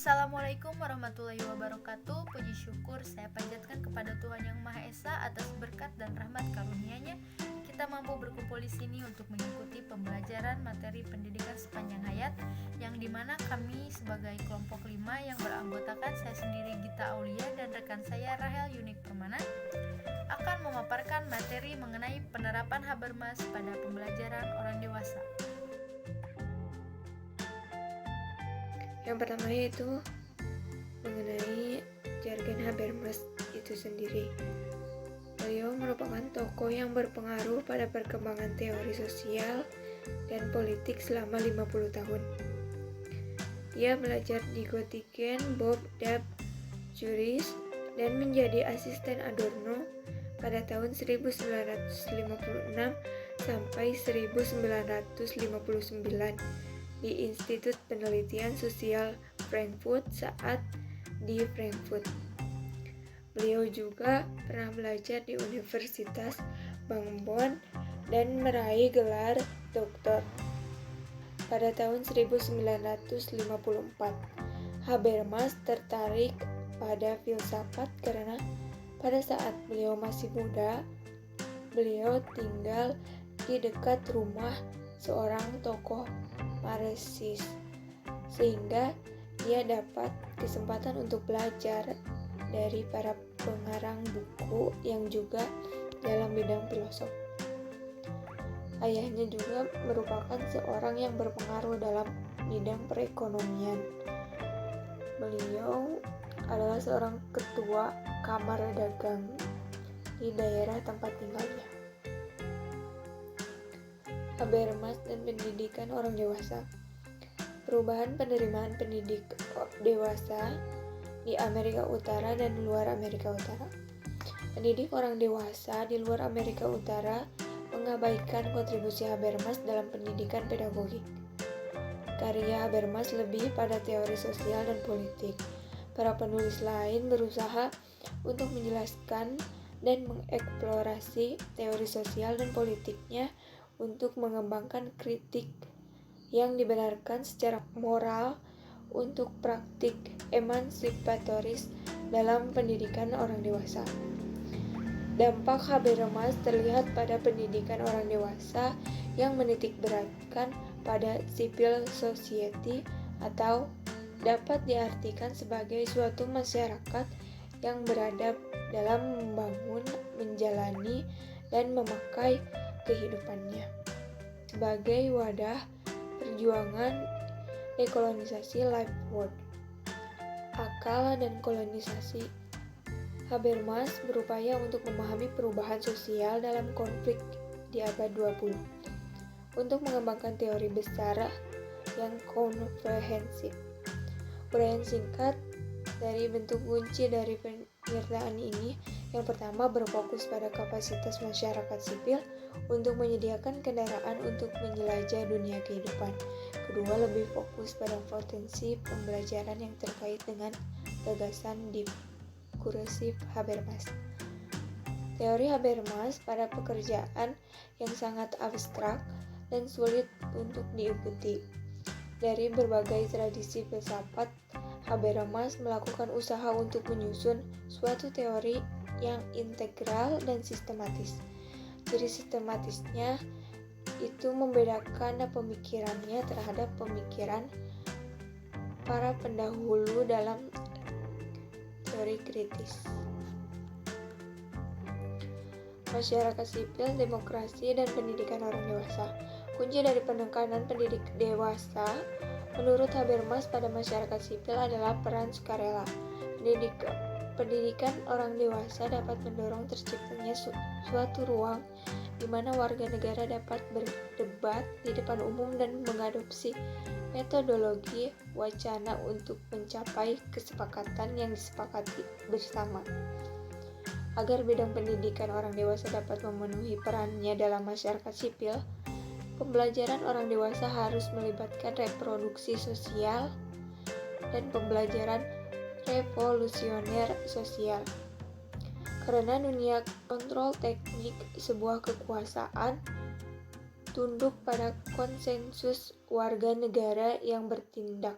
Assalamualaikum warahmatullahi wabarakatuh. Puji syukur saya panjatkan kepada Tuhan Yang Maha Esa atas berkat dan rahmat karunia-Nya. Kita mampu berkumpul di sini untuk mengikuti pembelajaran materi pendidikan sepanjang hayat, yang dimana kami sebagai kelompok 5 yang beranggotakan saya sendiri Gita Aulia dan rekan saya Rahel Yunik Permana akan memaparkan materi mengenai penerapan Habermas pada pembelajaran orang dewasa. Yang pertama yaitu mengenai jargon Habermas itu sendiri. Beliau merupakan tokoh yang berpengaruh pada perkembangan teori sosial dan politik selama 50 tahun. Ia belajar di Göttingen, Bob Dab, Zurich, dan menjadi asisten Adorno pada tahun 1956 sampai 1959 di Institut Penelitian Sosial Frankfurt saat di Frankfurt. Beliau juga pernah belajar di Universitas Bang Bonn dan meraih gelar doktor. Pada tahun 1954, Habermas tertarik pada filsafat karena pada saat beliau masih muda, beliau tinggal di dekat rumah seorang tokoh Marxis, sehingga ia dapat kesempatan untuk belajar dari para pengarang buku yang juga dalam bidang filosof. Ayahnya juga merupakan seorang yang berpengaruh dalam bidang perekonomian. Beliau adalah seorang ketua kamar dagang di daerah tempat tinggalnya. Habermas dan pendidikan orang dewasa. Perubahan penerimaan pendidik dewasa di Amerika Utara dan luar Amerika Utara. Pendidik orang dewasa di luar Amerika Utara mengabaikan kontribusi Habermas dalam pendidikan pedagogik. Karya Habermas lebih pada teori sosial dan politik. Para penulis lain berusaha untuk menjelaskan dan mengeksplorasi teori sosial dan politiknya untuk mengembangkan kritik yang dibenarkan secara moral untuk praktik emansipatoris dalam pendidikan orang dewasa. Dampak Habermas terlihat pada pendidikan orang dewasa yang menitikberatkan pada civil society atau dapat diartikan sebagai suatu masyarakat yang beradab dalam membangun, menjalani, dan memakai kehidupannya sebagai wadah perjuangan dekolonisasi life work. Akal dan kolonisasi. Habermas berupaya untuk memahami perubahan sosial dalam konflik di abad 20 untuk mengembangkan teori besar yang komprehensif. Uraian singkat dari bentuk kunci dari penyertaan ini. Yang pertama, berfokus pada kapasitas masyarakat sipil untuk menyediakan kendaraan untuk menjelajah dunia kehidupan. Kedua, lebih fokus pada potensi pembelajaran yang terkait dengan gagasan diskursif Habermas. Teori Habermas pada pekerjaan yang sangat abstrak dan sulit untuk diikuti. Dari berbagai tradisi filsafat, Habermas melakukan usaha untuk menyusun suatu teori yang integral dan sistematis. Ciri sistematisnya itu membedakan pemikirannya terhadap pemikiran para pendahulu dalam teori kritis. Masyarakat sipil, demokrasi, dan pendidikan orang dewasa. Kunci dari penekanan pendidik dewasa menurut Habermas pada masyarakat sipil adalah peran sukarela. Pendidikan orang dewasa dapat mendorong terciptanya suatu ruang di mana warga negara dapat berdebat di depan umum dan mengadopsi metodologi wacana untuk mencapai kesepakatan yang disepakati bersama. Agar bidang pendidikan orang dewasa dapat memenuhi perannya dalam masyarakat sipil, pembelajaran orang dewasa harus melibatkan reproduksi sosial dan pembelajaran revolusioner sosial. Karena dunia kontrol teknik sebuah kekuasaan tunduk pada konsensus warga negara yang bertindak,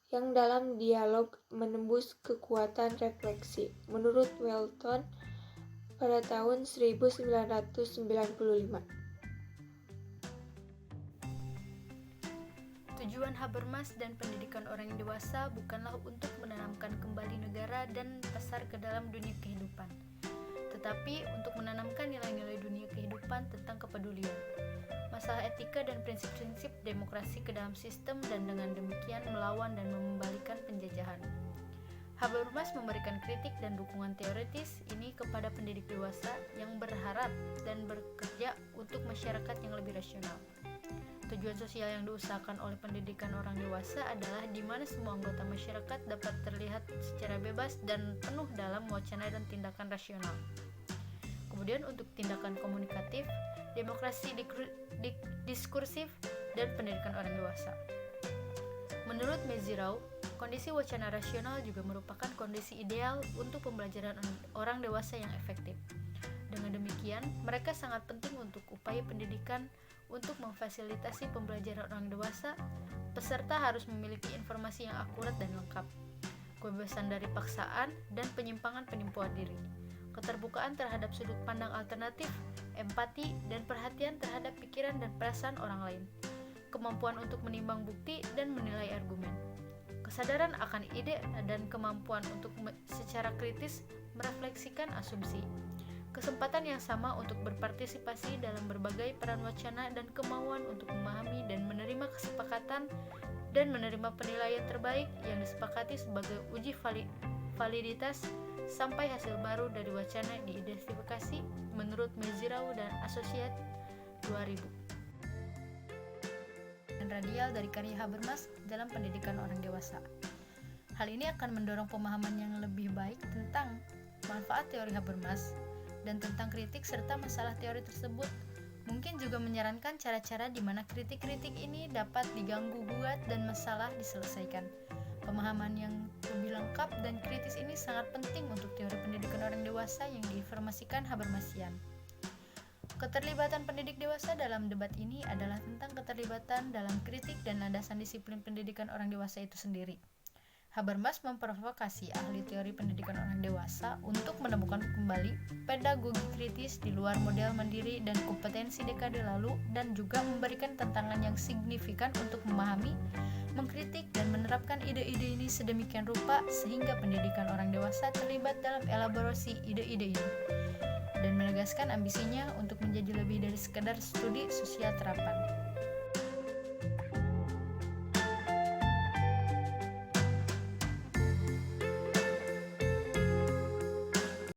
yang dalam dialog menembus kekuatan refleksi. Menurut Welton, pada tahun 1995. Tujuan Habermas dan pendidikan orang dewasa bukanlah untuk menanamkan kembali negara dan pasar ke dalam dunia kehidupan, tetapi untuk menanamkan nilai-nilai dunia kehidupan tentang kepedulian, masalah etika dan prinsip-prinsip demokrasi ke dalam sistem, dan dengan demikian melawan dan membalikan penjajahan. Habermas memberikan kritik dan dukungan teoritis ini kepada pendidik dewasa yang berharap dan bekerja untuk masyarakat yang lebih rasional. Tujuan sosial yang diusahakan oleh pendidikan orang dewasa adalah di mana semua anggota masyarakat dapat terlihat secara bebas dan penuh dalam wacana dan tindakan rasional. Kemudian untuk tindakan komunikatif, demokrasi diskursif, dan pendidikan orang dewasa. Menurut Mezirow, kondisi wacana rasional juga merupakan kondisi ideal untuk pembelajaran orang dewasa yang efektif. Dengan demikian, mereka sangat penting untuk upaya pendidikan. Untuk memfasilitasi pembelajaran orang dewasa, peserta harus memiliki informasi yang akurat dan lengkap, kebebasan dari paksaan dan penipuan diri, keterbukaan terhadap sudut pandang alternatif, empati, dan perhatian terhadap pikiran dan perasaan orang lain, kemampuan untuk menimbang bukti dan menilai argumen, kesadaran akan ide dan kemampuan untuk secara kritis merefleksikan asumsi, kesempatan yang sama untuk berpartisipasi dalam berbagai peran wacana, dan kemauan untuk memahami dan menerima kesepakatan dan menerima penilaian terbaik yang disepakati sebagai uji validitas sampai hasil baru dari wacana diidentifikasi menurut Mezirow dan Associates 2000. Dan radial dari karya Habermas dalam pendidikan orang dewasa. Hal ini akan mendorong pemahaman yang lebih baik tentang manfaat teori Habermas dan tentang kritik serta masalah teori tersebut. Mungkin juga menyarankan cara-cara di mana kritik-kritik ini dapat diganggu gugat dan masalah diselesaikan. Pemahaman yang lebih lengkap dan kritis ini sangat penting untuk teori pendidikan orang dewasa yang diinformasikan Habermasian. Keterlibatan pendidik dewasa dalam debat ini adalah tentang keterlibatan dalam kritik dan landasan disiplin pendidikan orang dewasa itu sendiri. Habermas memprovokasi ahli teori pendidikan orang dewasa untuk menemukan kembali pedagogi kritis di luar model mandiri dan kompetensi dekade lalu, dan juga memberikan tantangan yang signifikan untuk memahami, mengkritik, dan menerapkan ide-ide ini sedemikian rupa sehingga pendidikan orang dewasa terlibat dalam elaborasi ide-ide ini, dan menegaskan ambisinya untuk menjadi lebih dari sekedar studi sosial terapan.